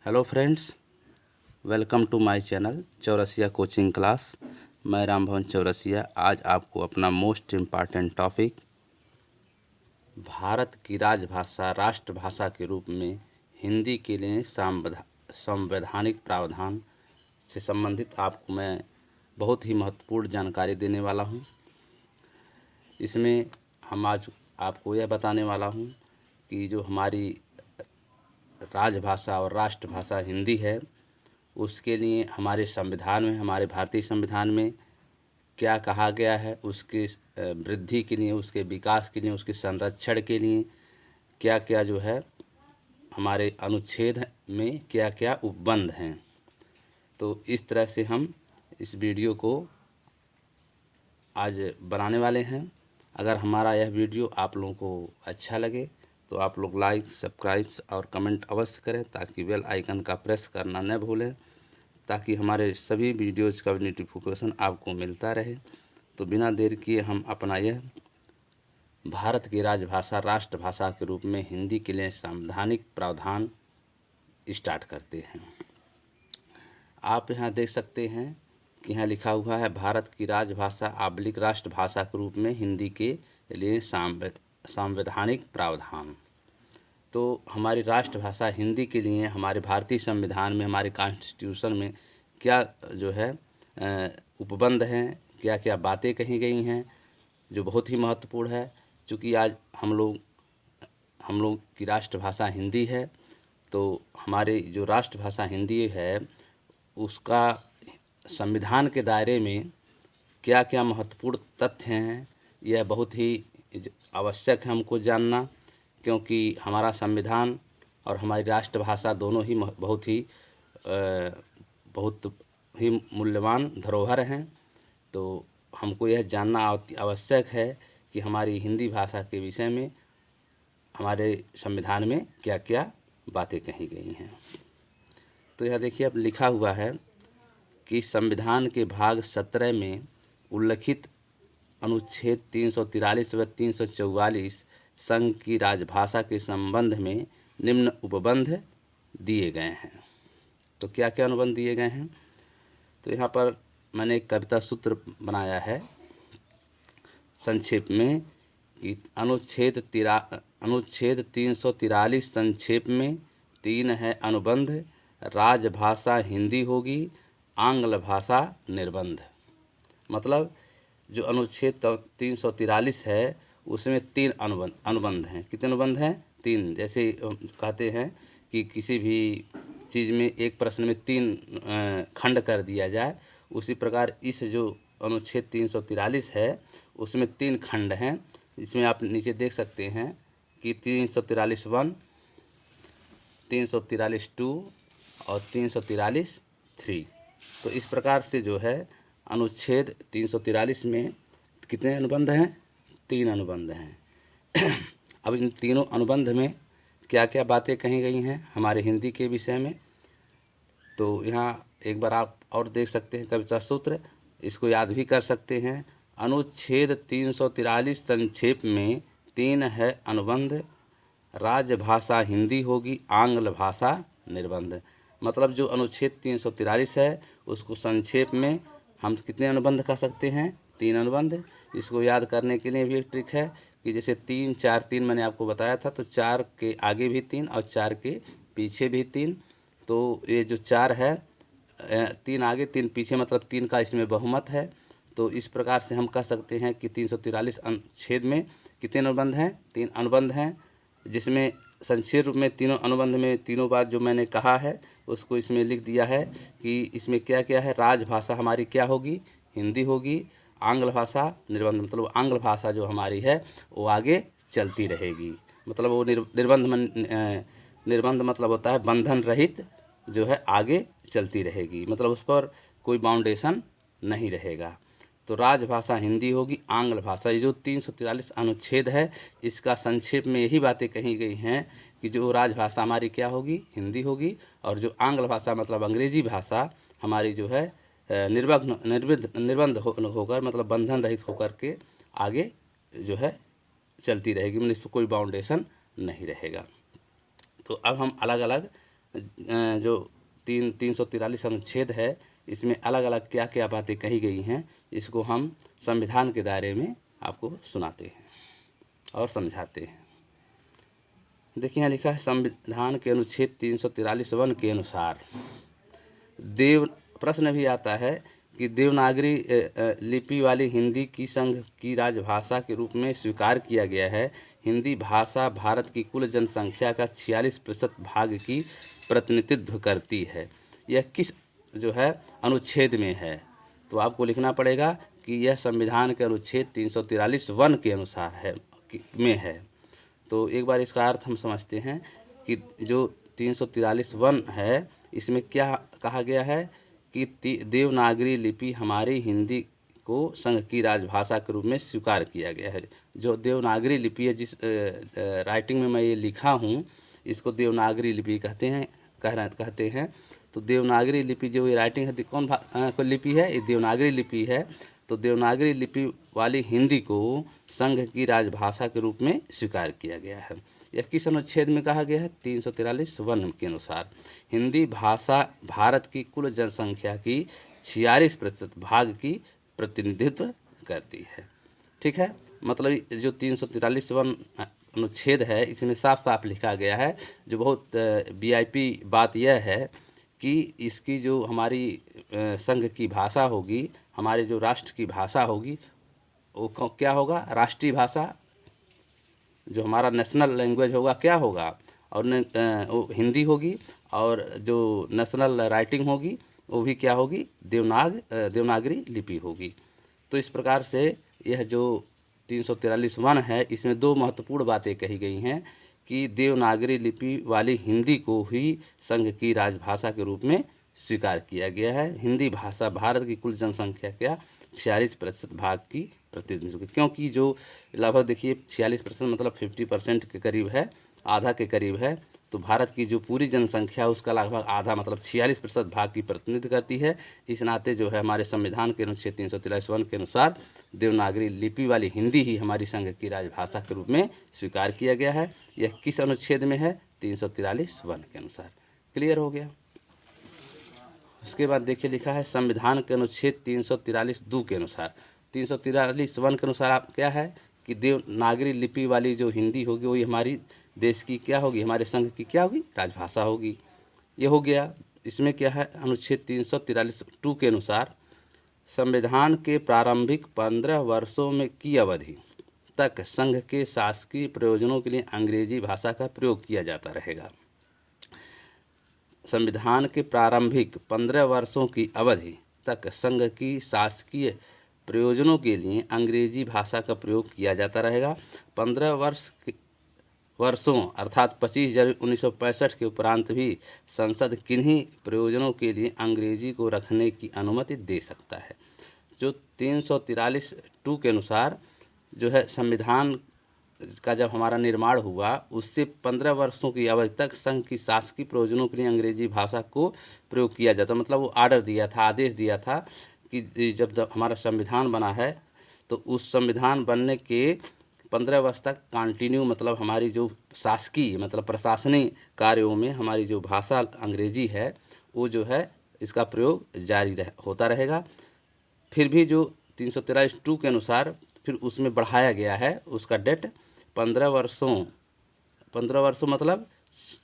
Hello friends, welcome to my channel Chaurasia coaching class. मैं राम भवन चौरसिया आज आपको अपना मोस्ट इम्पॉर्टेंट टॉपिक भारत की राजभाषा राष्ट्रभाषा के रूप में हिंदी के लिए संवैधानिक प्रावधान से संबंधित आपको मैं बहुत ही महत्वपूर्ण जानकारी देने वाला हूं। इसमें हम आज आपको यह बताने वाला हूं कि जो हमारी राजभाषा और राष्ट्रभाषा हिंदी है, उसके लिए हमारे संविधान में, हमारे भारतीय संविधान में क्या कहा गया है, उसके वृद्धि के लिए, उसके विकास के लिए, उसके संरक्षण के लिए क्या क्या जो है हमारे अनुच्छेद में क्या क्या उपबंध हैं। तो इस तरह से हम इस वीडियो को आज बनाने वाले हैं। अगर हमारा यह वीडियो आप लोगों को अच्छा लगे तो आप लोग लाइक, सब्सक्राइब और कमेंट अवश्य करें, ताकि बेल आइकन का प्रेस करना न भूलें, ताकि हमारे सभी वीडियोज़ का नोटिफिकेशन आपको मिलता रहे। तो बिना देर किए हम अपना यह भारत की राजभाषा राष्ट्रभाषा के रूप में हिंदी के लिए संवैधानिक प्रावधान स्टार्ट करते हैं। आप यहाँ देख सकते हैं कि यहाँ लिखा हुआ है भारत की राजभाषा / राष्ट्रभाषा के रूप में हिंदी के लिए संवैधानिक प्रावधान। तो हमारी राष्ट्रभाषा हिंदी के लिए हमारे भारतीय संविधान में, हमारे कॉन्स्टिट्यूशन में क्या जो है उपबंध हैं, क्या क्या बातें कही गई हैं, जो बहुत ही महत्वपूर्ण है। चूँकि आज हम लोग की राष्ट्रभाषा हिंदी है, तो हमारे जो राष्ट्रभाषा हिंदी है उसका संविधान के दायरे में क्या क्या महत्वपूर्ण तथ्य हैं, यह बहुत ही आवश्यक है हमको जानना, क्योंकि हमारा संविधान और हमारी राष्ट्रभाषा दोनों ही बहुत ही मूल्यवान धरोहर हैं। तो हमको यह जानना आवश्यक है कि हमारी हिंदी भाषा के विषय में हमारे संविधान में क्या क्या बातें कही गई हैं। तो यह देखिए, अब लिखा हुआ है कि संविधान के भाग 17 में उल्लिखित अनुच्छेद 343 व 344 संघ की राजभाषा के संबंध में निम्न उपबंध दिए गए हैं। तो क्या क्या अनुबंध दिए गए हैं? तो यहाँ पर मैंने एक कविता सूत्र बनाया है संक्षेप में कि अनुच्छेद 343 संक्षेप में 3 है अनुबंध। राजभाषा हिंदी होगी, आंग्ल भाषा निर्बंध। मतलब जो अनुच्छेद 343 है उसमें 3 अनुबंध हैं। कितने अनुबंध हैं? 3। जैसे कहते हैं कि किसी भी चीज़ में एक प्रश्न में 3 खंड कर दिया जाए, उसी प्रकार इस जो अनुच्छेद 343 है उसमें 3 खंड हैं, जिसमें आप नीचे देख सकते हैं कि 343(1), 343(2) और 343(3). तो इस प्रकार से जो है अनुच्छेद 343 में कितने अनुबंध हैं? 3 अनुबंध हैं। अब इन तीनों अनुबंध में क्या क्या बातें कही गई हैं हमारे हिंदी के विषय में, तो यहाँ एक बार आप और देख सकते हैं कविता सूत्र, इसको याद भी कर सकते हैं। अनुच्छेद 343 संक्षेप में 3 है अनुबंध। राजभाषा हिंदी होगी, आंग्ल भाषा निर्बंध। मतलब जो अनुच्छेद 343 है उसको संक्षेप में हम कितने अनुबंध कर सकते हैं? 3 अनुबंध। इसको याद करने के लिए भी एक ट्रिक है कि जैसे 3, 4, 3 मैंने आपको बताया था, तो 4 के आगे भी 3 और 4 के पीछे भी 3। तो ये जो 4 है, 3 आगे 3 पीछे, मतलब 3 का इसमें बहुमत है। तो इस प्रकार से हम कह सकते हैं कि 343 अनुच्छेद में कितने अनुबंध हैं? 3 अनुबंध हैं, जिसमें संक्षेप रूप में तीनों अनुबंध में तीनों बात जो मैंने कहा है उसको इसमें लिख दिया है कि इसमें क्या क्या है। राजभाषा हमारी क्या होगी? हिंदी होगी। आंग्ल भाषा निर्बंध, मतलब आंग्ल भाषा जो हमारी है वो आगे चलती रहेगी। मतलब वो निर्बंध मतलब होता है बंधन रहित, जो है आगे चलती रहेगी, मतलब उस पर कोई बाउंडेशन नहीं रहेगा। तो राजभाषा हिंदी होगी, आंग्ल भाषा, ये जो 343 अनुच्छेद है इसका संक्षेप में यही बातें कही गई हैं कि जो राजभाषा हमारी क्या होगी? हिंदी होगी, और जो आंग्ल भाषा मतलब अंग्रेजी भाषा हमारी जो है निर्बंध होकर, मतलब बंधन रहित होकर के आगे जो है चलती रहेगी, मतलब इसको कोई बाउंडेशन नहीं रहेगा। तो अब हम अलग अलग जो 343 अनुच्छेद है, इसमें अलग अलग क्या क्या बातें कही गई हैं, इसको हम संविधान के दायरे में आपको सुनाते हैं और समझाते हैं। देखिए यहाँ लिखा है, संविधान के अनुच्छेद 343 के अनुसार प्रश्न भी आता है कि देवनागरी लिपि वाली हिंदी की संघ की राजभाषा के रूप में स्वीकार किया गया है। हिंदी भाषा भारत की कुल जनसंख्या का 46% भाग की प्रतिनिधित्व करती है। यह किस जो है अनुच्छेद में है? तो आपको लिखना पड़ेगा कि यह संविधान के अनुच्छेद 343 के अनुसार में है। तो एक बार इसका अर्थ हम समझते हैं कि जो 343 है, इसमें क्या कहा गया है कि देवनागरी लिपि हमारी हिंदी को संघ की राजभाषा के रूप में स्वीकार किया गया है। जो देवनागरी लिपि है, जिस राइटिंग में मैं ये लिखा हूँ, इसको देवनागरी लिपि कहते हैं। तो देवनागरी लिपि जो ये राइटिंग है, कौन लिपि है? ये देवनागरी लिपि है। तो देवनागरी लिपि वाली हिंदी को संघ की राजभाषा के रूप में स्वीकार किया गया है। यह किस अनुच्छेद में कहा गया है? 343 के अनुसार हिंदी भाषा भारत की कुल जनसंख्या की 46% भाग की प्रतिनिधित्व करती है। ठीक है, मतलब जो 343 अनुच्छेद है, इसमें साफ साफ लिखा गया है। जो बहुत वीआईपी बात यह है कि इसकी जो हमारी संघ की भाषा होगी, हमारे जो राष्ट्र की भाषा होगी, वो क्या होगा? राष्ट्रीय भाषा, जो हमारा नेशनल लैंग्वेज होगा, क्या होगा? और वो हिंदी होगी। और जो नेशनल राइटिंग होगी, वो भी क्या होगी? देवनागरी लिपि होगी। तो इस प्रकार से यह जो 343 है, इसमें दो महत्वपूर्ण बातें कही गई हैं कि देवनागरी लिपि वाली हिंदी को ही संघ की राजभाषा के रूप में स्वीकार किया गया है। हिंदी भाषा भारत की कुल जनसंख्या का 46% भाग की प्रतिनिधित्व, क्योंकि जो लगभग देखिए 46% मतलब 50% के करीब है, आधा के करीब है। तो भारत की जो पूरी जनसंख्या उसका लगभग आधा मतलब 46% भाग की प्रतिनिधित्व करती है। इस नाते जो है हमारे संविधान के अनुच्छेद 343 के अनुसार देवनागरी लिपि वाली हिंदी ही हमारी संघ की राजभाषा के रूप में स्वीकार किया गया है। यह किस अनुच्छेद में है? 343 के अनुसार। क्लियर हो गया? उसके बाद देखिए लिखा है, संविधान के अनुच्छेद 343 के अनुसार 343 के अनुसार आप क्या है कि देवनागरी लिपि वाली जो हिंदी होगी, वही हमारी देश की क्या होगी? हमारे संघ की क्या होगी? राजभाषा होगी। ये हो गया। इसमें क्या है? अनुच्छेद 343 के अनुसार संविधान के प्रारंभिक 15 वर्षों में की अवधि तक संघ के शासकीय प्रयोजनों के लिए अंग्रेजी भाषा का प्रयोग किया जाता रहेगा। संविधान के प्रारंभिक 15 वर्षों की अवधि तक संघ की शासकीय प्रयोजनों के लिए अंग्रेजी भाषा का प्रयोग किया जाता रहेगा। 15 वर्षों अर्थात 25 जनवरी 1965 के उपरांत भी संसद किन्हीं प्रयोजनों के लिए अंग्रेजी को रखने की अनुमति दे सकता है। जो 343 के अनुसार जो है संविधान का जब हमारा निर्माण हुआ, उससे 15 वर्षों की अवधि तक संघ की शासकीय प्रयोजनों के लिए अंग्रेजी भाषा को प्रयोग किया जाता। मतलब वो आर्डर दिया था, आदेश दिया था कि जब हमारा संविधान बना है, तो उस संविधान बनने के 15 वर्ष तक कंटिन्यू मतलब हमारी जो शासकीय मतलब प्रशासनिक कार्यों में हमारी जो भाषा अंग्रेजी है, वो जो है इसका प्रयोग जारी होता रहेगा। फिर भी जो 343 के अनुसार फिर उसमें बढ़ाया गया है, उसका डेट 15 वर्षों मतलब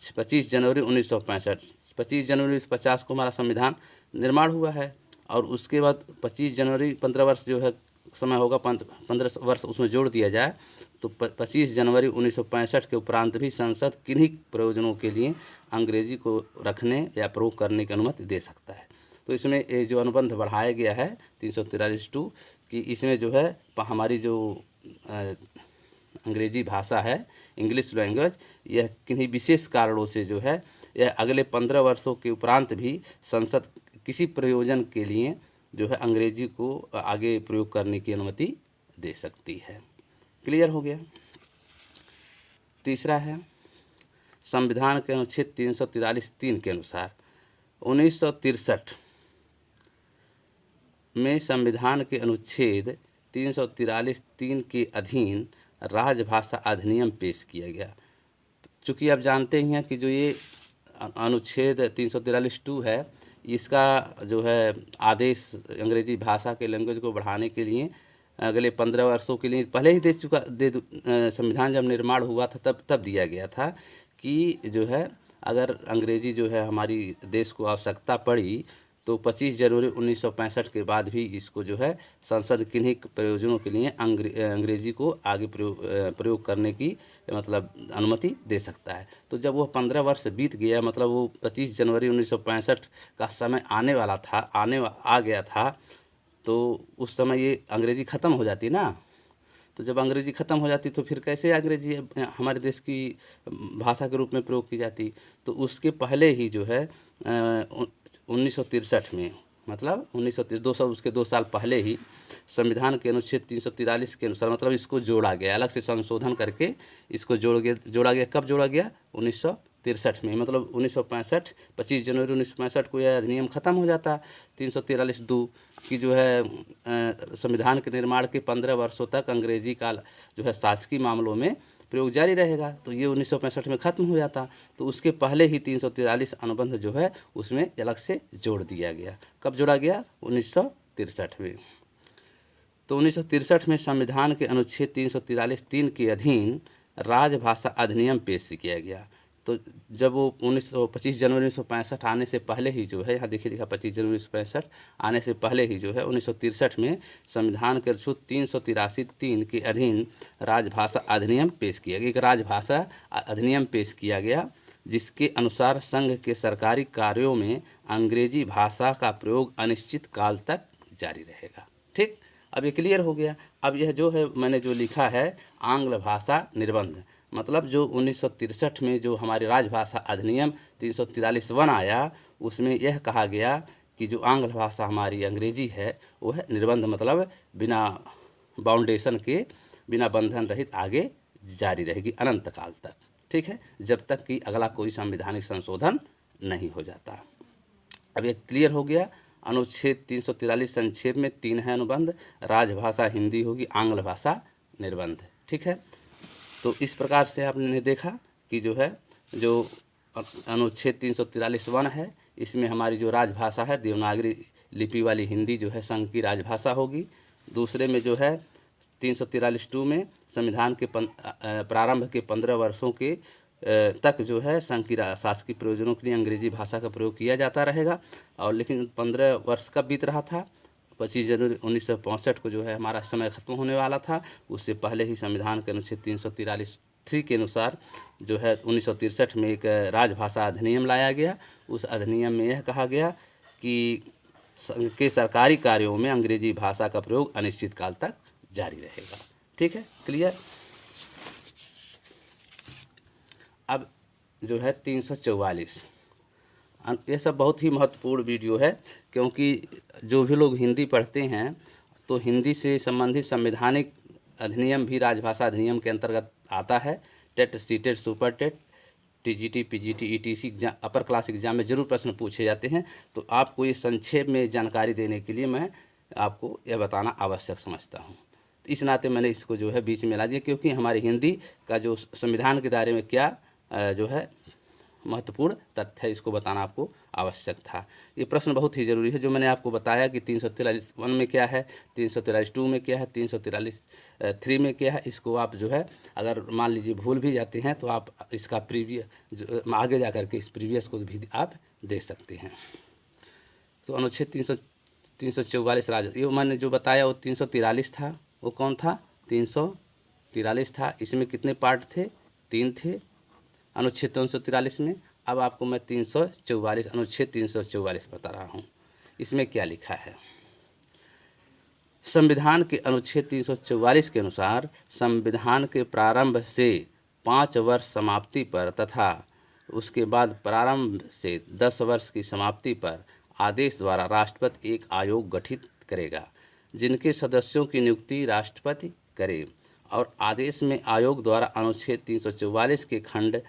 25 जनवरी 1965। 25 जनवरी 1950 को हमारा संविधान निर्माण हुआ है। और उसके बाद 25 जनवरी 15 वर्ष जो है समय होगा, 15 वर्ष उसमें जोड़ दिया जाए तो 25 जनवरी 1965 के उपरांत भी संसद किन्हीं प्रयोजनों के लिए अंग्रेजी को रखने या प्रयोग करने की अनुमति दे सकता है। तो इसमें जो अनुबंध बढ़ाया गया है 343 कि इसमें जो है हमारी जो अंग्रेजी भाषा है, इंग्लिश लैंग्वेज, यह किन्हीं विशेष कारणों से जो है यह अगले 15 वर्षों के उपरांत भी संसद किसी प्रयोजन के लिए जो है अंग्रेजी को आगे प्रयोग करने की अनुमति दे सकती है। क्लियर हो गया? तीसरा है संविधान के अनुच्छेद 343 के अनुसार 1963 में संविधान के अनुच्छेद 343 के अधीन राजभाषा अधिनियम पेश किया गया। चूँकि आप जानते ही हैं कि जो ये अनुच्छेद 343(2) है, इसका जो है आदेश अंग्रेज़ी भाषा के लैंग्वेज को बढ़ाने के लिए अगले 15 वर्षों के लिए पहले ही संविधान जब निर्माण हुआ था तब दिया गया था कि जो है अगर अंग्रेज़ी जो है हमारी देश को आवश्यकता पड़ी तो 25 जनवरी 1965 के बाद भी इसको जो है संसद किन्हीं प्रयोजनों के लिए अंग्रेज़ी को आगे प्रयोग करने की मतलब अनुमति दे सकता है। तो जब वो 15 वर्ष बीत गया, मतलब वो 25 जनवरी 1965 का समय आ गया था, तो उस समय ये अंग्रेज़ी ख़त्म हो जाती ना। तो जब अंग्रेज़ी ख़त्म हो जाती तो फिर कैसे अंग्रेज़ी हमारे देश की भाषा के रूप में प्रयोग की जाती। तो उसके पहले ही जो है 1963 में, मतलब 1930 उसके 2 साल पहले ही संविधान के अनुच्छेद 343 के अनुसार मतलब इसको जोड़ा गया, अलग से संशोधन करके इसको जोड़ा गया। कब जोड़ा गया? 1963 में। मतलब 1965 25 जनवरी 1965 को यह अधिनियम ख़त्म हो जाता। 343(2) की जो है संविधान के निर्माण के 15 वर्षों तक अंग्रेज़ी का जो है शासकीय मामलों में प्रयोग जारी रहेगा। तो ये 1965 में ख़त्म हो जाता। तो उसके पहले ही 343 अनुबंध जो है उसमें अलग से जोड़ दिया गया। कब जोड़ा गया? 1963 में। तो 1963 में संविधान के अनुच्छेद 343(3) के अधीन राजभाषा अधिनियम पेश किया गया। तो जब वो 25 जनवरी 1965 आने से पहले ही जो है, यहाँ देखिए लिखा 25 जनवरी 1965 आने से पहले ही जो है 1963 में संविधान के अनुच्छेद 383(3) के अधीन राजभाषा अधिनियम पेश किया गया। एक राजभाषा अधिनियम पेश किया गया जिसके अनुसार संघ के सरकारी कार्यों में अंग्रेजी भाषा का प्रयोग अनिश्चित काल तक जारी रहेगा। ठीक, अब ये क्लियर हो गया। अब यह जो है मैंने जो लिखा है आंग्ल भाषा निर्बंध, मतलब जो 1963 में जो हमारे राजभाषा अधिनियम 343(1) आया, उसमें यह कहा गया कि जो आंग्ल भाषा हमारी अंग्रेजी है वो है निर्बंध, मतलब बिना बाउंडेशन के, बिना बंधन रहित आगे जारी रहेगी अनंत काल तक। ठीक है, जब तक कि अगला कोई संवैधानिक संशोधन नहीं हो जाता। अब ये क्लियर हो गया। अनुच्छेद 343 संक्षेप में 3 है अनुबंध, राजभाषा हिंदी होगी, आंग्ल भाषा निर्बंध। ठीक है, तो इस प्रकार से आपने देखा कि जो है जो अनुच्छेद 343(1) है, इसमें हमारी जो राजभाषा है देवनागरी लिपि वाली हिंदी जो है संघ की राजभाषा होगी। दूसरे में जो है 343(2) में संविधान के प्रारंभ के 15 वर्षों के तक जो है संघ की शासकीय प्रयोजनों के लिए अंग्रेजी भाषा का प्रयोग किया जाता रहेगा। और लेकिन 15 वर्ष कब बीत रहा था? 25 जनवरी 1965 को जो है हमारा समय ख़त्म होने वाला था। उससे पहले ही संविधान के अनुच्छेद 343(3) के अनुसार जो है 1963 में एक राजभाषा अधिनियम लाया गया। उस अधिनियम में यह कहा गया कि संघ के सरकारी कार्यों में अंग्रेजी भाषा का प्रयोग अनिश्चित काल तक जारी रहेगा। ठीक है, क्लियर। अब जो है 344, यह सब बहुत ही महत्वपूर्ण वीडियो है, क्योंकि जो भी लोग हिंदी पढ़ते हैं तो हिंदी से संबंधित संवैधानिक अधिनियम भी राजभाषा अधिनियम के अंतर्गत आता है। TET, CTET, super TET, TGT, PGT, etc exam, upper class exam में जरूर प्रश्न पूछे जाते हैं। तो आपको ये संक्षेप में जानकारी देने के लिए मैं आपको यह बताना आवश्यक समझता हूँ। इस नाते मैंने इसको जो है बीच में ला दिया, क्योंकि हमारी हिंदी का जो संविधान के दायरे में क्या जो है महत्वपूर्ण तथ्य है, इसको बताना आपको आवश्यक था। ये प्रश्न बहुत ही ज़रूरी है जो मैंने आपको बताया कि 343(1) में क्या है, 343(2) में क्या है, 343(3) में क्या है। इसको आप जो है अगर मान लीजिए भूल भी जाते हैं तो आप इसका प्रीवियस आगे जा कर के इस प्रीवियस को भी आप दे सकते हैं। तो अनुच्छेद 344 ये मैंने जो बताया वो 343 था। वो कौन था? 343 था। इसमें कितने पार्ट थे? 3 थे अनुच्छेद 343 में। अब आपको मैं 344 अनुच्छेद 344 बता रहा हूँ। इसमें क्या लिखा है? संविधान के अनुच्छेद 344 के अनुसार संविधान के प्रारंभ से 5 वर्ष समाप्ति पर तथा उसके बाद प्रारंभ से 10 वर्ष की समाप्ति पर आदेश द्वारा राष्ट्रपति एक आयोग गठित करेगा, जिनके सदस्यों की नियुक्ति राष्ट्रपति करे, और आदेश में आयोग द्वारा अनुच्छेद 344 के खंड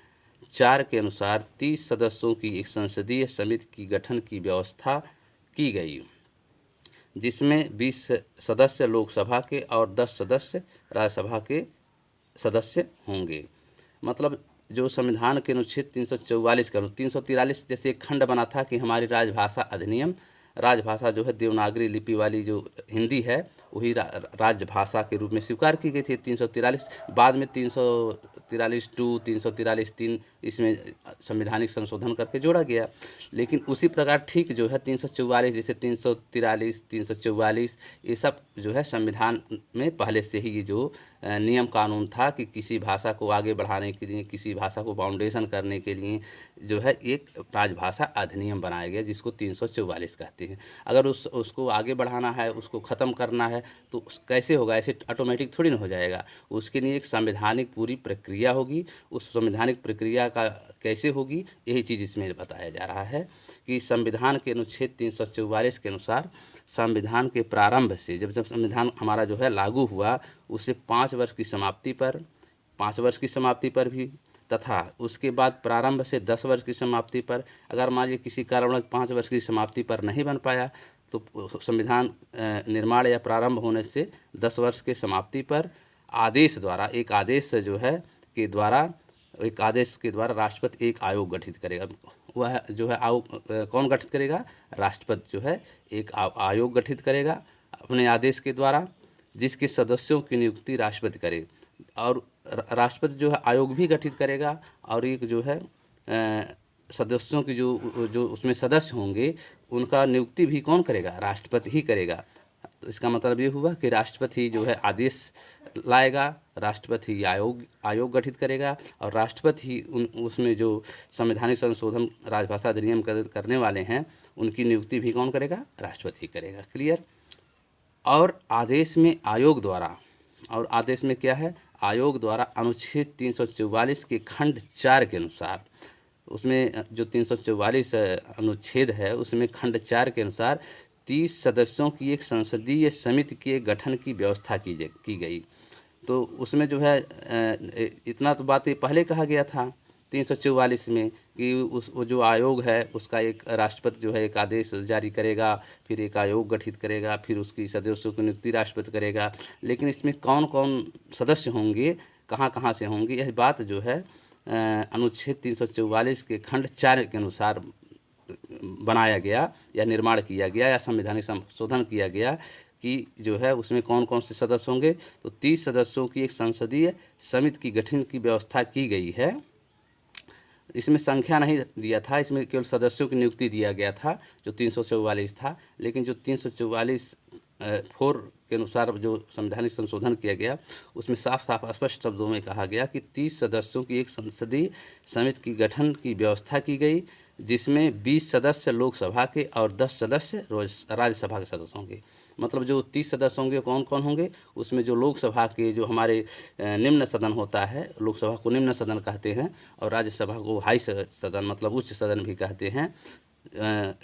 4 के अनुसार 30 सदस्यों की एक संसदीय समिति की गठन की व्यवस्था की गई, जिसमें 20 सदस्य लोकसभा के और 10 सदस्य राज्यसभा के सदस्य होंगे। मतलब जो संविधान के अनुच्छेद 344 का 343 जैसे एक खंड बना था कि हमारी राजभाषा अधिनियम, राजभाषा जो है देवनागरी लिपि वाली जो हिंदी है वही राजभाषा के रूप में स्वीकार की गई थी 343। बाद में 343(2), 343(3) इसमें संवैधानिक संशोधन करके जोड़ा गया। लेकिन उसी प्रकार ठीक जो है 344 जैसे 343, 344 ये सब जो है संविधान में पहले से ही ये जो नियम कानून था कि किसी भाषा को आगे बढ़ाने के लिए, किसी भाषा को फाउंडेशन करने के लिए जो है एक राजभाषा अधिनियम बनाया गया जिसको 344 कहते हैं। अगर उसको आगे बढ़ाना है, उसको ख़त्म करना है तो कैसे होगा? ऐसे ऑटोमेटिक थोड़ी ना हो जाएगा। उसके लिए एक संवैधानिक पूरी प्रक्रिया होगी। उस संवैधानिक प्रक्रिया का कैसे होगी यही चीज़ इसमें बताया जा रहा है कि संविधान के अनुच्छेद 344 के अनुसार संविधान के प्रारंभ से जब संविधान हमारा जो है लागू हुआ उससे 5 वर्ष की समाप्ति पर, 5 वर्ष की समाप्ति पर भी तथा उसके बाद प्रारंभ से 10 वर्ष की समाप्ति पर, अगर मान लीजिए किसी कारणवश 5 वर्ष की समाप्ति पर नहीं बन पाया तो संविधान निर्माण या प्रारंभ होने से 10 वर्ष के समाप्ति पर आदेश द्वारा, एक आदेश जो है के द्वारा, एक आदेश के द्वारा राष्ट्रपति एक आयोग गठित करेगा। वह जो है आयोग कौन गठित करेगा? राष्ट्रपति जो है एक आयोग गठित करेगा अपने आदेश के द्वारा, जिसके सदस्यों की नियुक्ति राष्ट्रपति करे। और राष्ट्रपति जो है आयोग भी गठित करेगा और एक जो है सदस्यों की जो उसमें सदस्य होंगे उनका नियुक्ति भी कौन करेगा? राष्ट्रपति ही करेगा। तो इसका मतलब ये हुआ कि राष्ट्रपति जो है आदेश लाएगा, राष्ट्रपति ही आयोग गठित करेगा और राष्ट्रपति ही उसमें जो संवैधानिक संशोधन राजभाषा अधिनियम करने वाले हैं उनकी नियुक्ति भी कौन करेगा? राष्ट्रपति ही करेगा। क्लियर? और आदेश में आयोग द्वारा, और आदेश में क्या है? आयोग द्वारा अनुच्छेद 344 के खंड 4 के अनुसार, उसमें जो 344 अनुच्छेद है उसमें खंड 4 के अनुसार 30 सदस्यों की एक संसदीय समिति के गठन की व्यवस्था की गई। तो उसमें जो है इतना तो बात पहले कहा गया था 344 में कि वो जो आयोग है उसका एक राष्ट्रपति जो है एक आदेश जारी करेगा, फिर एक आयोग गठित करेगा, फिर उसकी सदस्यों की नियुक्ति राष्ट्रपति करेगा। लेकिन इसमें कौन कौन सदस्य होंगे, कहाँ कहाँ से होंगे, यह बात जो है अनुच्छेद 344 के खंड 4 के अनुसार बनाया गया या निर्माण किया गया या संवैधानिक संशोधन किया गया कि जो है उसमें कौन कौन से सदस्य होंगे। तो 30 सदस्यों की एक संसदीय समिति की गठन की व्यवस्था की गई है। इसमें संख्या नहीं दिया था, इसमें केवल सदस्यों की नियुक्ति दिया गया था जो 344 था। लेकिन जो 344(4) के अनुसार जो संवैधानिक संशोधन किया गया उसमें साफ साफ स्पष्ट शब्दों में कहा गया कि 30 सदस्यों की एक संसदीय समिति की गठन की व्यवस्था की गई, जिसमें 20 सदस्य लोकसभा के और 10 सदस्य राज्यसभा के सदस्य होंगे। मतलब जो 30 सदस्य होंगे कौन कौन होंगे? उसमें जो लोकसभा के जो हमारे निम्न सदन होता है, लोकसभा को निम्न सदन कहते हैं और राज्यसभा को हाई सदन मतलब उच्च सदन भी कहते हैं।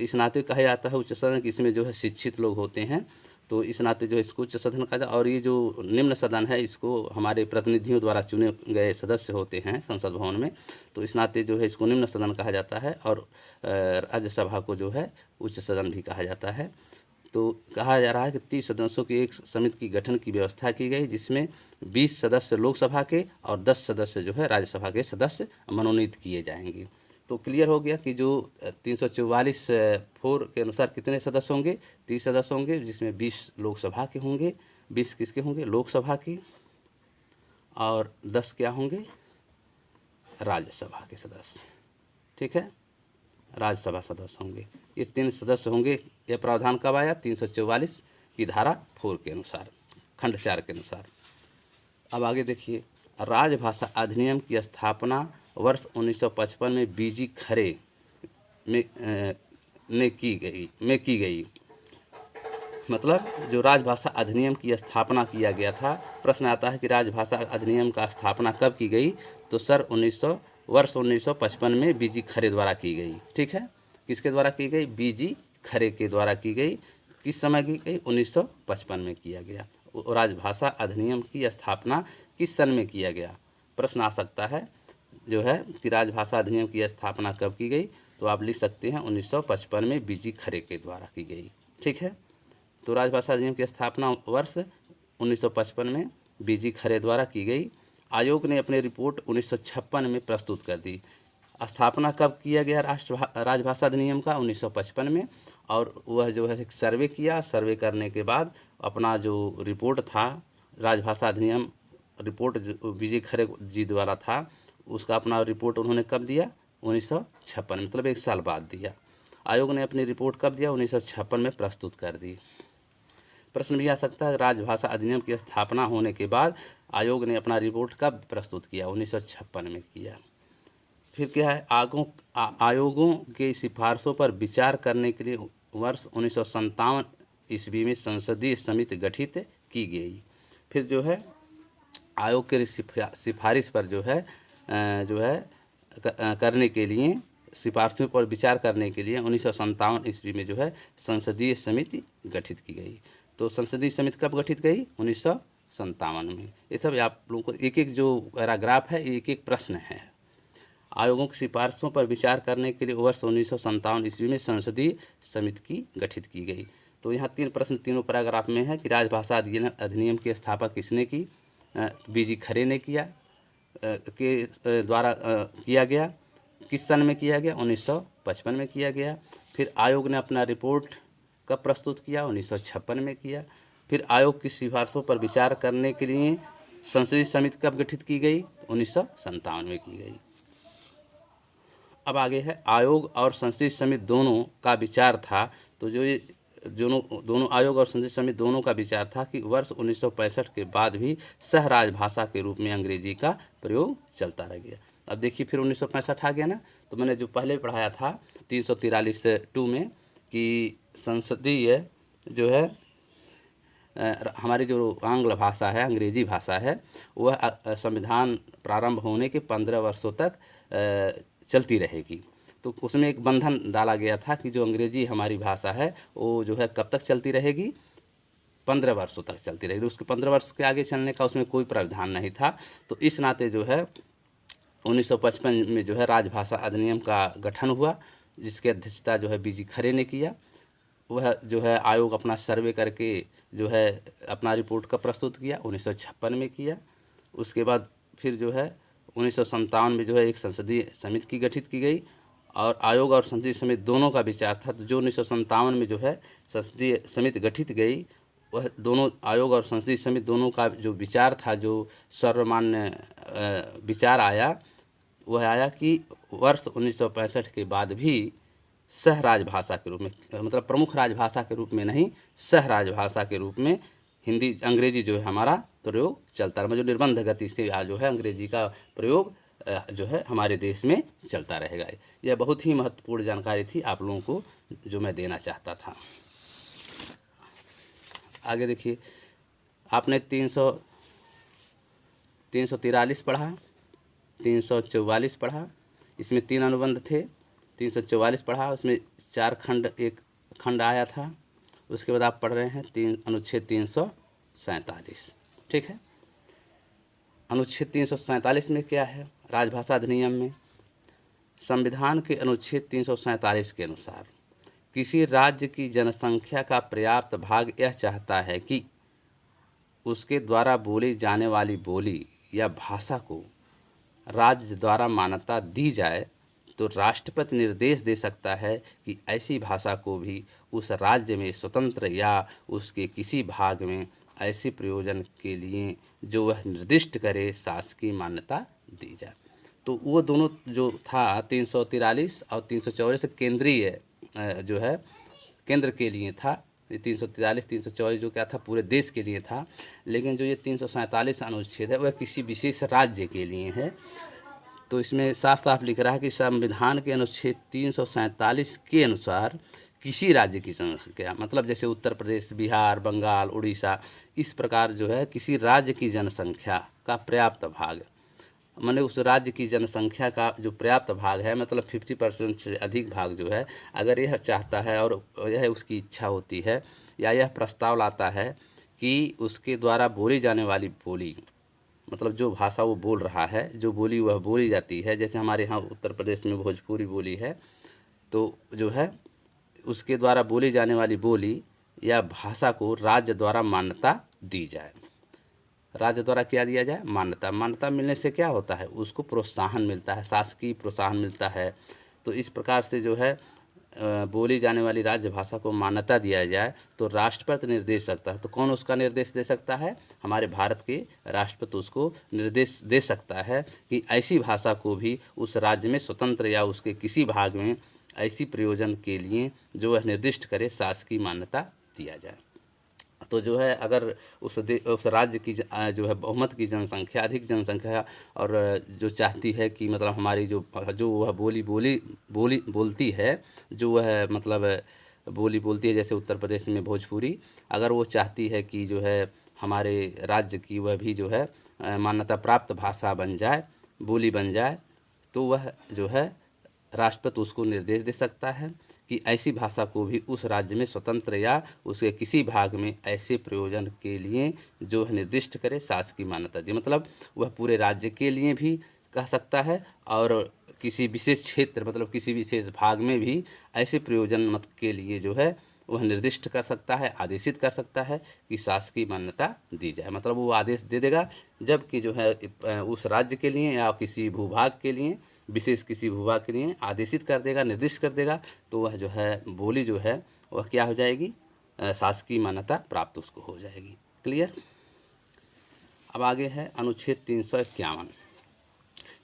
इस नाते कहा जाता है उच्च सदन कि इसमें जो है शिक्षित लोग होते हैं, तो इस नाते जो है इसको उच्च सदन कहा जाता है। और ये जो निम्न सदन है इसको हमारे प्रतिनिधियों द्वारा चुने गए सदस्य होते हैं संसद भवन में, तो इस नाते जो है इसको निम्न सदन कहा जाता है। और राज्यसभा को जो है उच्च सदन भी कहा जाता है। तो कहा जा रहा है कि 30 सदस्यों की एक समिति की गठन की व्यवस्था की गई, जिसमें 20 सदस्य लोकसभा के और 10 सदस्य जो है राज्यसभा के सदस्य मनोनीत किए जाएंगे। तो क्लियर हो गया कि जो 344(4) के अनुसार कितने सदस्य होंगे? 30 सदस्य होंगे, जिसमें 20 लोकसभा के होंगे, 20 किसके होंगे? लोकसभा के, और 10 क्या होंगे? राज्यसभा के सदस्य। ठीक है, राज्यसभा सदस्य होंगे। ये 3 सदस्य होंगे। यह प्रावधान कब आया? 344 की धारा 4 के अनुसार, खंड 4 के अनुसार। अब आगे देखिए, राजभाषा अधिनियम की स्थापना वर्ष 1955 में बीजी खरे में की गई। मतलब जो राजभाषा अधिनियम की स्थापना किया गया था, प्रश्न आता है कि राजभाषा अधिनियम का स्थापना कब की गई? तो सर वर्ष 1955 में बीजी खरे द्वारा की गई। ठीक है, किसके द्वारा की गई? बीजी खरे के द्वारा की गई। किस समय की गई? 1955 में किया गया। राजभाषा अधिनियम की स्थापना किस सन में किया गया? प्रश्न आ सकता है जो है कि राजभाषा अधिनियम की स्थापना कब की गई, तो आप लिख सकते हैं 1955 में बीजी खरे के द्वारा की गई। ठीक है, तो राजभाषा अधिनियम की स्थापना वर्ष 1955 में बीजी खरे द्वारा की गई आयोग ने अपनी रिपोर्ट 1956 में प्रस्तुत कर दी। स्थापना कब किया गया राजभाषा अधिनियम का? 1955 में। और वह जो है एक सर्वे किया, सर्वे करने के बाद अपना जो रिपोर्ट था राजभाषा अधिनियम रिपोर्ट जो विजय खरे जी द्वारा था, उसका अपना रिपोर्ट उन्होंने कब दिया? 1956 मतलब 1 साल बाद दिया। आयोग ने अपनी रिपोर्ट कब दिया? 1956 में प्रस्तुत कर दी। प्रश्न भी आ सकता है, राजभाषा अधिनियम की स्थापना होने के बाद आयोग ने अपना रिपोर्ट कब प्रस्तुत किया? 1956 में किया। फिर क्या है, आयोगों के सिफारिशों पर विचार करने के लिए वर्ष 1957 ईस्वी में संसदीय समिति गठित की गई। फिर जो है आयोग के सिफारिश पर जो है करने के लिए, सिफारिशों पर विचार करने के लिए 1957 ईस्वी में जो है संसदीय समिति गठित की गई। तो संसदीय समिति कब गठित गई? 1957 में। ये सब आप लोगों को एक एक जो पैराग्राफ है, एक एक प्रश्न है। आयोगों की सिफारिशों पर विचार करने के लिए वर्ष 1957 ईस्वी में संसदीय समिति की गठित की गई। तो यहाँ 3 प्रश्न तीनों पैराग्राफ में है कि राजभाषा अधिनियम की स्थापना किसने की? वीजी खरे ने किया, के द्वारा किया गया। किस सन में किया गया? 1955 में किया गया। फिर आयोग ने अपना रिपोर्ट कब प्रस्तुत किया? 1956 में किया। फिर आयोग की सिफारिशों पर विचार करने के लिए संसदीय समिति कब गठित की गई? 1957 में की गई। अब आगे है, आयोग और संसदीय समिति दोनों का विचार था। तो जो ये दोनों आयोग और संसदीय समिति दोनों का विचार था कि वर्ष 1965 के बाद भी सह राजभाषा के रूप में अंग्रेजी का प्रयोग चलता रह गया। अब देखिए फिर 1965 आ गया ना, तो मैंने जो पहले पढ़ाया था 343(2) में कि संसदीय जो है हमारी जो आंग्ल भाषा है, अंग्रेजी भाषा है, वह संविधान प्रारंभ होने के 15 वर्षों तक चलती रहेगी। तो उसमें एक बंधन डाला गया था कि जो अंग्रेजी हमारी भाषा है वो जो है कब तक चलती रहेगी? 15 वर्षों तक चलती रहेगी। उसके 15 वर्ष के आगे चलने का उसमें कोई प्रावधान नहीं था। तो इस नाते जो है 1955 में जो है राजभाषा अधिनियम का गठन हुआ, जिसकी अध्यक्षता जो है वीजी खरे ने किया। वह जो है आयोग अपना सर्वे करके जो है अपना रिपोर्ट का प्रस्तुत किया, 1956 में किया। उसके बाद फिर जो है 1957 में जो है एक संसदीय समिति की गठित की गई और आयोग और संसदीय समिति दोनों का विचार था। तो जो 1957 में जो है संसदीय समिति गठित गई, वह दोनों आयोग और संसदीय समिति दोनों का जो विचार था, जो सर्वमान्य विचार आया, वह आया कि वर्ष 1965 के बाद भी सह राजभाषा के रूप में, मतलब प्रमुख राजभाषा के रूप में नहीं, सह राजभाषा के रूप में हिंदी अंग्रेजी जो है हमारा प्रयोग चलता रहा। जो निर्बंध गति से जो है अंग्रेजी का प्रयोग जो है हमारे देश में चलता रहेगा। यह बहुत ही महत्वपूर्ण जानकारी थी आप लोगों को जो मैं देना चाहता था। आगे देखिए, आपने 343 पढ़ा, 344 पढ़ा, इसमें 3 अनुबंध थे। 344 पढ़ा, उसमें 4 खंड, एक खंड आया था। उसके बाद आप पढ़ रहे हैं अनुच्छेद 347। ठीक है, अनुच्छेद 347 में क्या है? राजभाषा अधिनियम में संविधान के अनुच्छेद 347 के अनुसार किसी राज्य की जनसंख्या का पर्याप्त भाग यह चाहता है कि उसके द्वारा बोली जाने वाली बोली या भाषा को राज्य द्वारा मान्यता दी जाए, तो राष्ट्रपति निर्देश दे सकता है कि ऐसी भाषा को भी उस राज्य में स्वतंत्र या उसके किसी भाग में ऐसे प्रयोजन के लिए जो वह निर्दिष्ट करे शासकीय मान्यता दी जाए। तो वो दोनों जो था 343 और 344 केंद्रीय जो है केंद्र के लिए था। 343 344 जो क्या था पूरे देश के लिए था, लेकिन जो ये 347 अनुच्छेद है वह किसी विशेष राज्य के लिए है। तो इसमें साफ साफ लिख रहा है कि संविधान के अनुच्छेद 347 के अनुसार किसी राज्य की जनसंख्या, मतलब जैसे उत्तर प्रदेश, बिहार, बंगाल, उड़ीसा, इस प्रकार जो है किसी राज्य की जनसंख्या का पर्याप्त भाग, माने उस राज्य की जनसंख्या का जो पर्याप्त भाग है, मतलब 50% से अधिक भाग जो है, अगर यह चाहता है और यह उसकी इच्छा होती है या यह प्रस्ताव लाता है कि उसके द्वारा बोली जाने वाली बोली, मतलब जो भाषा वो बोल रहा है, जो बोली वह बोली जाती है, जैसे हमारे यहाँ उत्तर प्रदेश में भोजपुरी बोली है, तो जो है उसके द्वारा बोली जाने वाली बोली या भाषा को राज्य द्वारा मान्यता दी जाए। राज्य द्वारा क्या दिया जाए, मान्यता। मान्यता मिलने से क्या होता है, उसको प्रोत्साहन मिलता है, शासकीय प्रोत्साहन मिलता है। तो इस प्रकार से जो है बोली जाने वाली राज्य भाषा को मान्यता दिया जाए तो राष्ट्रपति निर्देश सकता है। तो कौन उसका निर्देश दे सकता है, हमारे भारत के राष्ट्रपति उसको निर्देश दे सकता है कि ऐसी भाषा को भी उस राज्य में स्वतंत्र या उसके किसी भाग में ऐसी प्रयोजन के लिए जो वह निर्दिष्ट करे शासकीय मान्यता दिया जाए। तो जो है अगर उस राज्य की जो है बहुमत की जनसंख्या, अधिक जनसंख्या और जो चाहती है कि मतलब हमारी जो वह बोलती है, जो वह मतलब बोली बोलती है, जैसे उत्तर प्रदेश में भोजपुरी, अगर वो चाहती है कि जो है हमारे राज्य की वह भी जो है मान्यता प्राप्त भाषा बन जाए, बोली बन जाए, तो वह जो है राष्ट्रपति उसको निर्देश दे सकता है कि ऐसी भाषा को भी उस राज्य में स्वतंत्र या उसके किसी भाग में ऐसे प्रयोजन के लिए जो है निर्दिष्ट करे शासकीय मान्यता दी। मतलब वह पूरे राज्य के लिए भी कह सकता है और किसी विशेष क्षेत्र मतलब किसी विशेष भाग में भी ऐसे प्रयोजन मत के लिए जो है वह निर्दिष्ट कर सकता है, आदेशित कर सकता है कि शासकीय मान्यता दी जाए। मतलब वो आदेश दे देगा जबकि जो है उस राज्य के लिए या किसी भूभाग के लिए, विशेष किसी भूभाग के लिए आदेशित कर देगा, निर्दिष्ट कर देगा, तो वह जो है बोली जो है वह क्या हो जाएगी, शासकीय मान्यता प्राप्त उसको हो जाएगी। क्लियर। अब आगे है अनुच्छेद 351।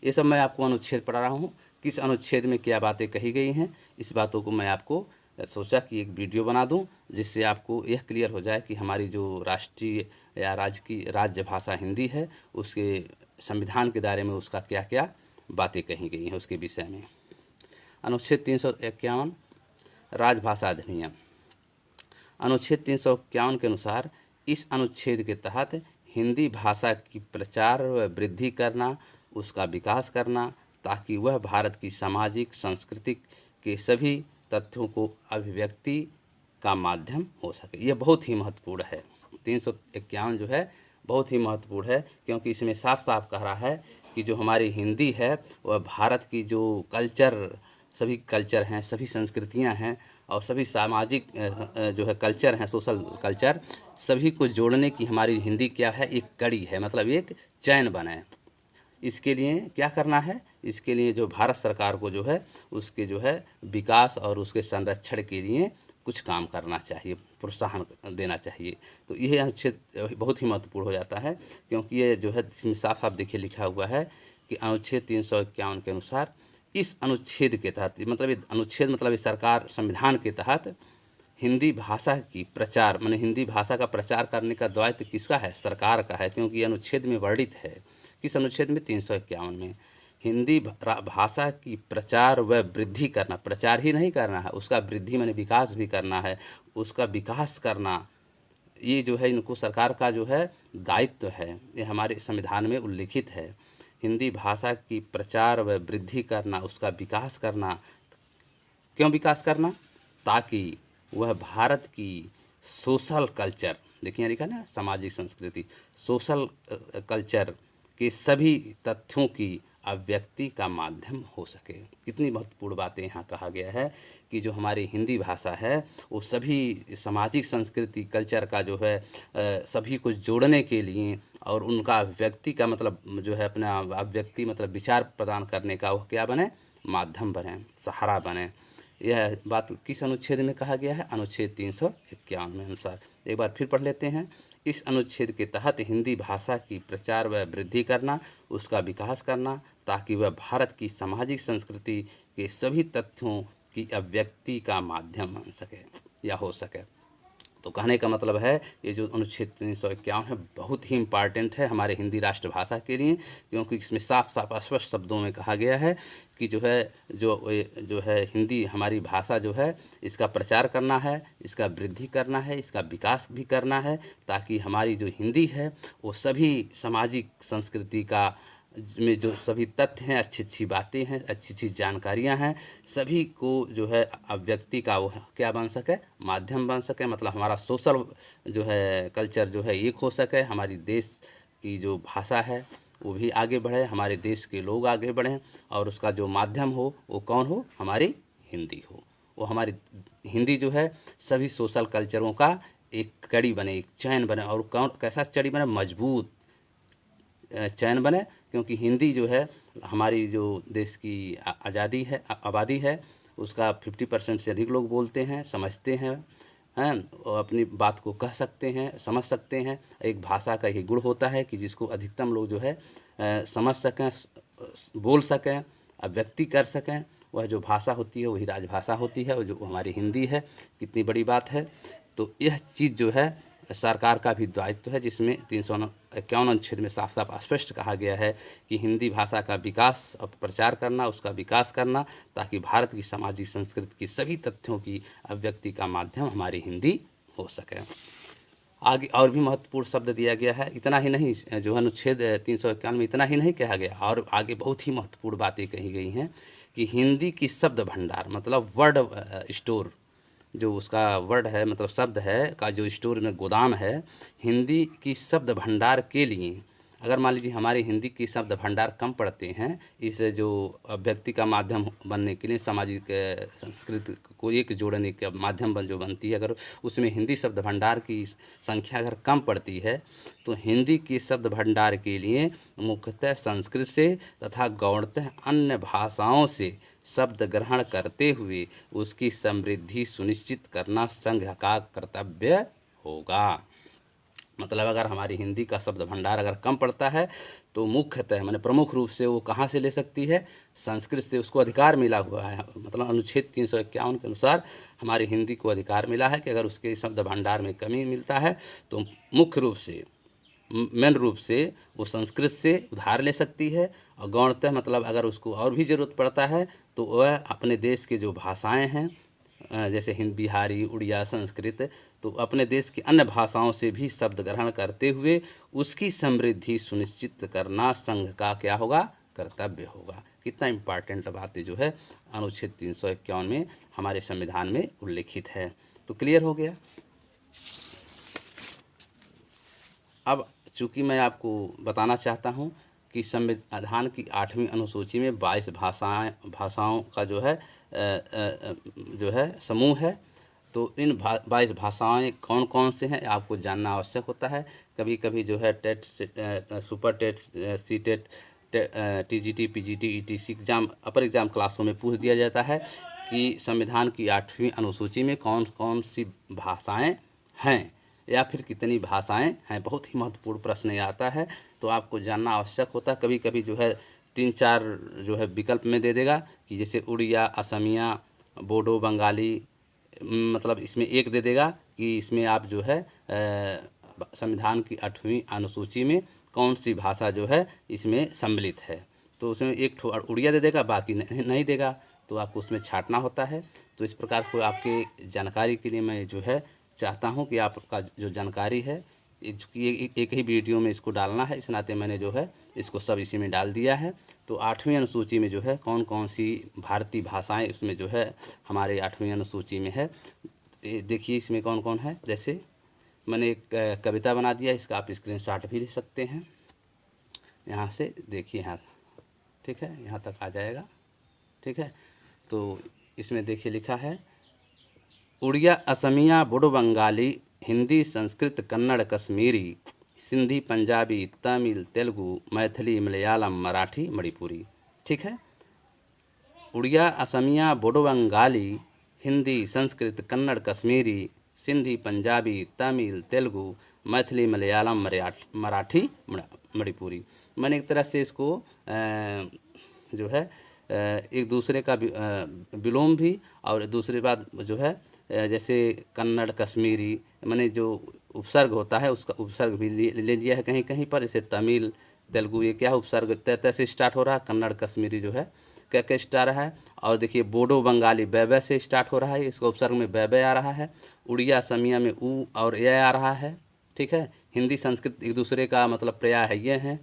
ये सब मैं आपको अनुच्छेद पढ़ा रहा हूँ, किस अनुच्छेद में क्या बातें कही गई हैं, इस बातों को मैं आपको सोचा कि एक वीडियो बना दूं जिससे आपको यह क्लियर हो जाए कि हमारी जो राष्ट्रीय या राज्य भाषा हिंदी है उसके संविधान के दायरे में उसका क्या क्या बातें कही गई हैं उसके विषय में। अनुच्छेद 351 राजभाषा अधिनियम। अनुच्छेद 351 के अनुसार इस अनुच्छेद के तहत हिंदी भाषा की प्रचार व वृद्धि करना, उसका विकास करना ताकि वह भारत की सामाजिक सांस्कृतिक के सभी तथ्यों को अभिव्यक्ति का माध्यम हो सके। यह बहुत ही महत्वपूर्ण है। 351 जो है बहुत ही महत्वपूर्ण है क्योंकि इसमें साफ साफ कह रहा है कि जो हमारी हिंदी है वह भारत की जो सभी कल्चर हैं, सभी संस्कृतियां हैं और सभी सामाजिक जो है कल्चर हैं, सोशल कल्चर, सभी को जोड़ने की हमारी हिंदी क्या है, एक कड़ी है, मतलब एक चैन बने। इसके लिए क्या करना है, इसके लिए जो भारत सरकार को जो है उसके जो है विकास और उसके संरक्षण के लिए कुछ काम करना चाहिए, प्रोत्साहन देना चाहिए। तो यह अनुच्छेद बहुत ही महत्वपूर्ण हो जाता है क्योंकि ये जो है इसमें साफ साफ देखिए लिखा हुआ है कि अनुच्छेद 351 के अनुसार इस अनुच्छेद के तहत, मतलब ये सरकार संविधान के तहत हिंदी भाषा की प्रचार माने हिंदी भाषा का प्रचार करने का दायित्व किसका है, सरकार का है। क्योंकि ये अनुच्छेद में वर्णित है, किस अनुच्छेद में, 351 में, हिंदी भाषा की प्रचार व वृद्धि करना, प्रचार ही नहीं करना है, उसका वृद्धि माने विकास भी करना है, उसका विकास करना, ये जो है इनको सरकार का जो है दायित्व है, ये हमारे संविधान में उल्लिखित है। हिंदी भाषा की प्रचार व वृद्धि करना, उसका विकास करना। क्यों विकास करना, ताकि वह भारत की सोशल कल्चर, देखिए लिखा ना, सामाजिक संस्कृति, सोशल कल्चर के सभी तथ्यों की अभिव्यक्ति का माध्यम हो सके। कितनी महत्वपूर्ण बातें यहाँ कहा गया है कि जो हमारी हिंदी भाषा है वो सभी सामाजिक संस्कृति कल्चर का जो है सभी को जोड़ने के लिए और उनका अभिव्यक्ति का मतलब जो है अपना अभिव्यक्ति मतलब विचार प्रदान करने का वह क्या बने, माध्यम बने, सहारा बने। यह बात किस अनुच्छेद में कहा गया है, अनुच्छेद 351 में अनुसार। एक बार फिर पढ़ लेते हैं। इस अनुच्छेद के तहत हिंदी भाषा की प्रचार व वृद्धि करना, उसका विकास करना ताकि वह भारत की सामाजिक संस्कृति के सभी तथ्यों की अभिव्यक्ति का माध्यम बन सके या हो सके। तो कहने का मतलब है ये जो अनुच्छेद 351 है बहुत ही इम्पॉर्टेंट है हमारे हिंदी राष्ट्रभाषा के लिए, क्योंकि इसमें साफ साफ स्पष्ट शब्दों में कहा गया है कि जो है हिंदी हमारी भाषा जो है इसका प्रचार करना है, इसका वृद्धि करना है, इसका विकास भी करना है ताकि हमारी जो हिंदी है वो सभी सामाजिक संस्कृति का में जो सभी तथ्य हैं, अच्छी अच्छी बातें हैं, अच्छी अच्छी जानकारियां हैं, सभी को जो है अभिव्यक्ति का वो क्या बन सके, माध्यम बन सके। मतलब हमारा सोशल जो है कल्चर जो है एक हो सके, हमारी देश की जो भाषा है वो भी आगे बढ़े, हमारे देश के लोग आगे बढ़ें और उसका जो माध्यम हो वो कौन हो, हमारी हिंदी हो। वो हमारी हिंदी जो है सभी सोशल कल्चरों का एक कड़ी बने, एक चैन बने। और कौन कैसा चड़ी बने, मजबूत, चयन बने, क्योंकि हिंदी जो है हमारी जो देश की आज़ादी है, आबादी है, उसका 50% से अधिक लोग बोलते हैं, समझते हैं और अपनी बात को कह सकते हैं, समझ सकते हैं। एक भाषा का ये गुण होता है कि जिसको अधिकतम लोग जो है समझ सकें, बोल सकें, अभिव्यक्ति कर सकें। वह जो भाषा होती है वही राजभाषा होती है, और जो हमारी हिंदी है, कितनी बड़ी बात है। तो यह चीज़ जो है सरकार का भी दायित्व है, जिसमें 351 अनुच्छेद में साफ साफ स्पष्ट कहा गया है कि हिंदी भाषा का विकास और प्रचार करना, उसका विकास करना, ताकि भारत की सामाजिक संस्कृति की सभी तथ्यों की अभिव्यक्ति का माध्यम हमारी हिंदी हो सके। आगे और भी महत्वपूर्ण शब्द दिया गया है। इतना ही नहीं, जो अनुच्छेद 351 में इतना ही नहीं कहा गया, और आगे बहुत ही महत्वपूर्ण बातें कही गई हैं कि हिंदी की शब्द भंडार, मतलब वर्ड स्टोर, जो उसका वर्ड है मतलब शब्द है का जो स्टोर में गोदाम है, हिंदी की शब्द भंडार के लिए अगर मान लीजिए हमारे हिंदी के शब्द भंडार कम पड़ते हैं, इस जो अभिव्यक्ति का माध्यम बनने के लिए, सामाजिक संस्कृति को एक जोड़ने का माध्यम जो बनती है, अगर उसमें हिंदी शब्द भंडार की संख्या अगर कम पड़ती है, तो हिंदी के शब्द भंडार के लिए मुख्यतः संस्कृत से तथा गौणतः अन्य भाषाओं से शब्द ग्रहण करते हुए उसकी समृद्धि सुनिश्चित करना संघ का कर्तव्य होगा। मतलब अगर हमारी हिंदी का शब्द भंडार अगर कम पड़ता है, तो मुख्यतः माने प्रमुख रूप से वो कहाँ से ले सकती है, संस्कृत से उसको अधिकार मिला हुआ है। मतलब अनुच्छेद 351 के अनुसार हमारी हिंदी को अधिकार मिला है कि अगर उसके शब्द भंडार में कमी मिलता है, तो मुख्य रूप से, मेन रूप से वो संस्कृत से उधार ले सकती है। और गौणतः मतलब अगर उसको और भी ज़रूरत पड़ता है, तो वह अपने देश के जो भाषाएं हैं, जैसे हिंदी, बिहारी, उड़िया, संस्कृत, तो अपने देश की अन्य भाषाओं से भी शब्द ग्रहण करते हुए उसकी समृद्धि सुनिश्चित करना संघ का क्या होगा, कर्तव्य होगा। कितना इम्पॉर्टेंट बातें जो है अनुच्छेद 351 में हमारे संविधान में उल्लेखित है। तो क्लियर हो गया। अब चूँकि मैं आपको बताना चाहता हूँ कि संविधान की 8वीं अनुसूची में 22 भाषाओं का जो है समूह है। तो इन 22 भाषाएँ कौन कौन से हैं आपको जानना आवश्यक होता है। कभी कभी जो है TET, super TET, CTET, TGT, PGT, ETC exam, upper exam क्लासों में पूछ दिया जाता है कि संविधान की 8वीं अनुसूची में कौन कौन सी भाषाएँ हैं या फिर कितनी भाषाएं हैं। बहुत ही महत्वपूर्ण प्रश्न ये आता है, तो आपको जानना आवश्यक होता है। कभी कभी जो है 3-4 जो है विकल्प में दे देगा कि जैसे उड़िया, असमिया, बोडो, बंगाली, मतलब इसमें एक दे देगा कि इसमें आप जो है संविधान की 8वीं अनुसूची में कौन सी भाषा जो है इसमें सम्मिलित है। तो उसमें एक उड़िया दे देगा, बाकी नहीं देगा, तो आपको उसमें छांटना होता है। तो इस प्रकार को आपके जानकारी के लिए मैं जो है चाहता हूं कि आपका जो जानकारी है, एक ही वीडियो में इसको डालना है, इस नाते मैंने जो है इसको सब इसी में डाल दिया है। तो 8वीं अनुसूची में जो है कौन कौन सी भारतीय भाषाएं उसमें जो है हमारे 8वीं अनुसूची में है। देखिए इसमें कौन कौन है। जैसे मैंने एक कविता बना दिया, इसका आप स्क्रीनशॉट भी ले सकते हैं। यहाँ से देखिए, यहाँ, ठीक है, यहाँ तक आ जाएगा, ठीक है। तो इसमें देखिए लिखा है उड़िया, असमिया, बोडो, बंगाली, हिंदी, संस्कृत, कन्नड़, कश्मीरी, सिंधी, पंजाबी, तमिल, तेलुगु, मैथिली, मलयालम, मराठी, मणिपुरी। ठीक है, उड़िया, असमिया, बोडो, बंगाली, हिंदी, संस्कृत, कन्नड़, कश्मीरी, सिंधी, पंजाबी, तमिल, तेलुगु, मैथिली, मलयालम, मराठी, मणिपुरी। मैंने एक तरह से इसको जो है एक दूसरे का विलोम भी, और दूसरी बात जो है जैसे कन्नड़, कश्मीरी, मैंने जो उपसर्ग होता है उसका उपसर्ग भी ले लिया है कहीं कहीं पर। जैसे तमिल, तेलुगु, ये क्या है, उपसर्ग तय से स्टार्ट हो रहा है। कन्नड़, कश्मीरी जो है क्या स्टार्ट रहा है। और देखिए बोडो, बंगाली बै से स्टार्ट हो रहा है, इसका उपसर्ग में बै आ रहा है। उड़िया, असमिया में ऊ और ए आ रहा है। ठीक है, हिंदी, संस्कृत एक दूसरे का मतलब पर्याय है, ये हैं।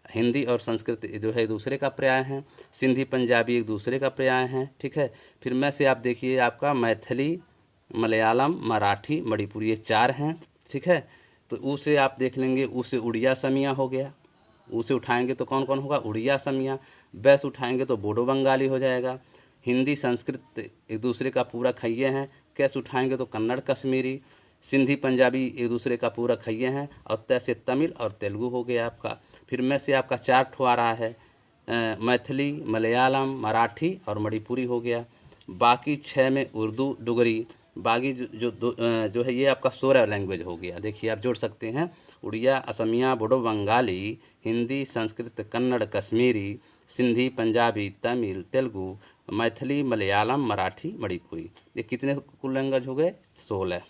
हिंदी और संस्कृत जो है एक दूसरे का पर्याय हैं। सिंधी, पंजाबी एक दूसरे का पर्याय हैं। ठीक है, फिर मैं से आप देखिए आपका मैथिली, मलयालम, मराठी, मणिपुरी, ये 4 हैं। ठीक है, तो ऊ से आप देख लेंगे, ऊ से उड़िया, असमिया हो गया। ऊ से उठाएंगे तो कौन कौन होगा, उड़िया, असमिया। बै से उठाएंगे तो बोडो, बंगाली हो जाएगा। हिंदी, संस्कृत एक दूसरे का पूरा खइये हैं। कैसे उठाएंगे तो कन्नड़, कश्मीरी। सिंधी पंजाबी एक दूसरे का पूरक है ये हैं, और त से तमिल और तेलुगु हो गया आपका। फिर मैं से आपका 4 ठो आ रहा है, मैथिली, मलयालम, मराठी और मणिपुरी हो गया। बाकी 6 में उर्दू, डुगरी, बाकी जो है ये आपका 16 लैंग्वेज हो गया। देखिए आप जोड़ सकते हैं उड़िया, असमिया, बोडो, बंगाली, हिंदी, संस्कृत, कन्नड़, कश्मीरी, सिंधी, पंजाबी, तमिल, तेलुगु, मैथिली, मलयालम, मराठी, मणिपुरी। ये कितने कुल लैंग्वेज हो गए? 16।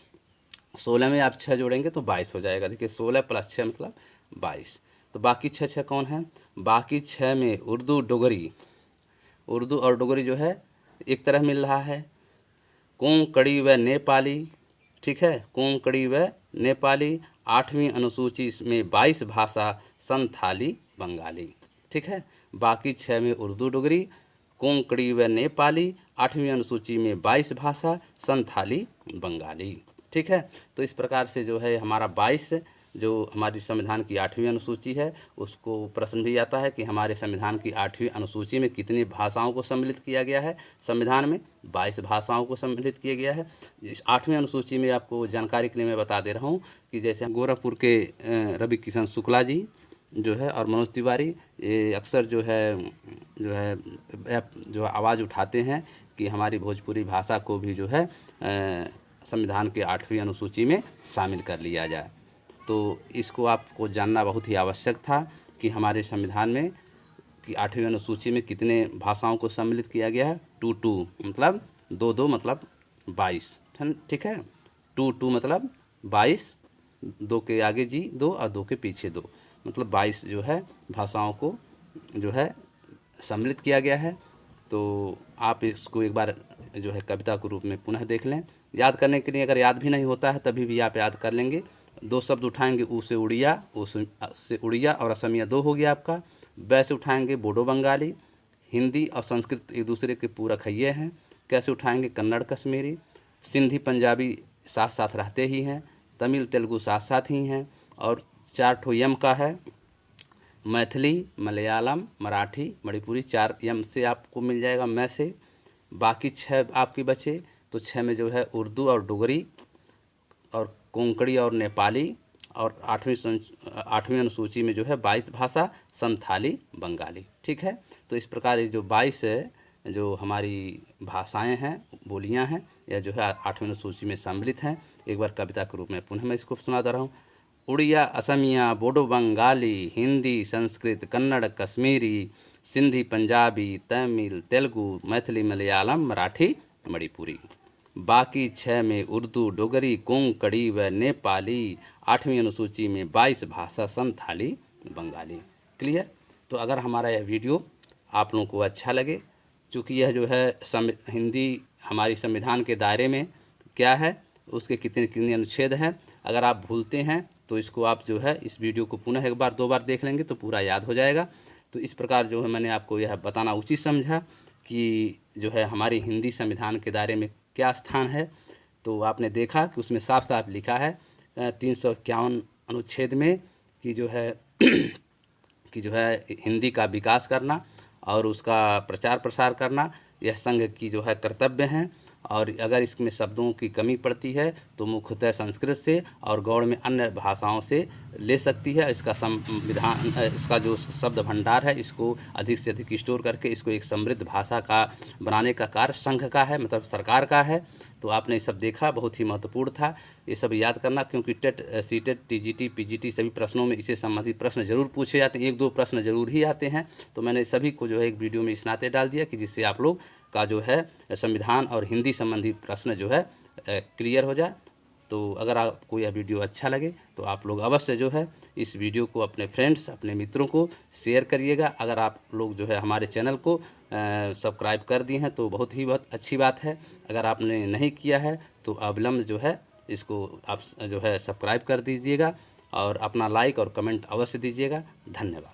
16 में आप 6 जोड़ेंगे तो 22 हो जाएगा। देखिए 16 + 6 मतलब 22। तो बाकी 6 कौन हैं? बाकी 6 में उर्दू, डोगरी, उर्दू और डोगरी जो है एक तरह मिल रहा है। कोंकणी व नेपाली, ठीक है, कोंकणी व नेपाली। 8वीं अनुसूची में 22 भाषा, संथाली, बंगाली, ठीक है। बाकी 6 में उर्दू, डोगरी, कोंकणी व नेपाली। 8वीं अनुसूची में 22 भाषा, संथाली, बंगाली, ठीक है। तो इस प्रकार से जो है हमारा 22 जो हमारी संविधान की 8वीं अनुसूची है, उसको प्रश्न भी आता है कि हमारे संविधान की 8वीं अनुसूची में कितनी भाषाओं को सम्मिलित किया गया है। संविधान में 22 भाषाओं को सम्मिलित किया गया है। इस 8वीं अनुसूची में आपको जानकारी के लिए मैं बता दे रहा हूँ कि जैसे गोरखपुर के रवि किशन शुक्ला जी जो है और मनोज तिवारी, ये अक्सर जो आवाज़ उठाते हैं कि हमारी भोजपुरी भाषा को भी जो है संविधान के 8वीं अनुसूची में शामिल कर लिया जाए। तो इसको आपको जानना बहुत ही आवश्यक था कि हमारे संविधान में कि 8वीं अनुसूची में कितने भाषाओं को सम्मिलित किया गया है। 2 मतलब 2 मतलब 22, ठीक है। 2 मतलब 22, 2 के आगे जी 2 और 2 के पीछे 2 मतलब 22 जो है भाषाओं को जो है सम्मिलित किया गया है। तो आप इसको एक बार जो है कविता के रूप में पुनः देख लें। याद करने के लिए अगर याद भी नहीं होता है तभी भी आप याद कर लेंगे। 2 शब्द उठाएंगे, ऊ से उड़िया, ऊ से उड़िया और असमिया 2 हो गया आपका। बै से उठाएंगे बोडो बंगाली, हिंदी और संस्कृत एक दूसरे के पूरक है ये हैं। कैसे उठाएंगे? कन्नड़ कश्मीरी, सिंधी पंजाबी साथ साथ रहते ही हैं, तमिल तेलुगु साथ साथ ही हैं। और 4 ठो यम का है, मैथिली, मलयालम, मराठी, मणिपुरी। 4 यम से आपको मिल जाएगा मैं से। बाकी 6 आपके बचे, तो 6 में जो है उर्दू और डोगरी और कोंकणी और नेपाली। और 8वीं अनुसूची में जो है 22 भाषा, संथाली, बंगाली, ठीक है। तो इस प्रकार ये जो 22 जो हमारी भाषाएं हैं, बोलियां हैं, यह जो है 8वीं अनुसूची में सम्मिलित हैं। एक बार कविता के रूप में पुनः मैं इसको सुना दे रहा हूँ। उड़िया, असमिया, बोडो बंगाली, हिंदी, संस्कृत, कन्नड़, कश्मीरी, सिंधी, पंजाबी, तमिल, तेलुगु, मैथिली, मलयालम, मराठी, मणिपुरी। बाकी 6 में उर्दू, डोगरी, कोंकणी व नेपाली। 8वीं अनुसूची में 22 भाषा, संथाली, बंगाली। क्लियर? तो अगर हमारा यह वीडियो आप लोगों को अच्छा लगे, चूँकि यह जो है हिंदी हमारी संविधान के दायरे में क्या है, उसके कितने अनुच्छेद हैं, अगर आप भूलते हैं तो इसको आप जो है इस वीडियो को पुनः 1 बार 2 बार देख लेंगे तो पूरा याद हो जाएगा। तो इस प्रकार जो है मैंने आपको यह बताना उचित समझा कि जो है हमारी हिंदी संविधान के दायरे में क्या स्थान है। तो आपने देखा कि उसमें साफ साफ लिखा है 351 अनुच्छेद में कि जो है हिंदी का विकास करना और उसका प्रचार प्रसार करना यह संघ की जो है कर्तव्य हैं। और अगर इसमें शब्दों की कमी पड़ती है तो मुख्यतः संस्कृत से और गौड़ में अन्य भाषाओं से ले सकती है। इसका संविधान, इसका जो शब्द भंडार है, इसको अधिक से अधिक स्टोर करके इसको एक समृद्ध भाषा का बनाने का कार्य संघ का है, मतलब सरकार का है। तो आपने ये सब देखा, बहुत ही महत्वपूर्ण था ये सब याद करना, क्योंकि टेट, सीटेट, टीजीटी, पीजीटी सभी प्रश्नों में इससे संबंधित प्रश्न जरूर पूछे जाते हैं। 1-2 प्रश्न जरूर ही आते हैं। तो मैंने सभी को जो है एक वीडियो में इस नाते डाल दिया कि जिससे आप लोग का जो है संविधान और हिंदी संबंधी प्रश्न जो है क्लियर हो जाए। तो अगर आपको यह वीडियो अच्छा लगे तो आप लोग अवश्य जो है इस वीडियो को अपने फ्रेंड्स, अपने मित्रों को शेयर करिएगा। अगर आप लोग जो है हमारे चैनल को सब्सक्राइब कर दिए हैं तो बहुत अच्छी बात है। अगर आपने नहीं किया है तो अविलंब जो है इसको आप जो है सब्सक्राइब कर दीजिएगा और अपना लाइक और कमेंट अवश्य दीजिएगा। धन्यवाद।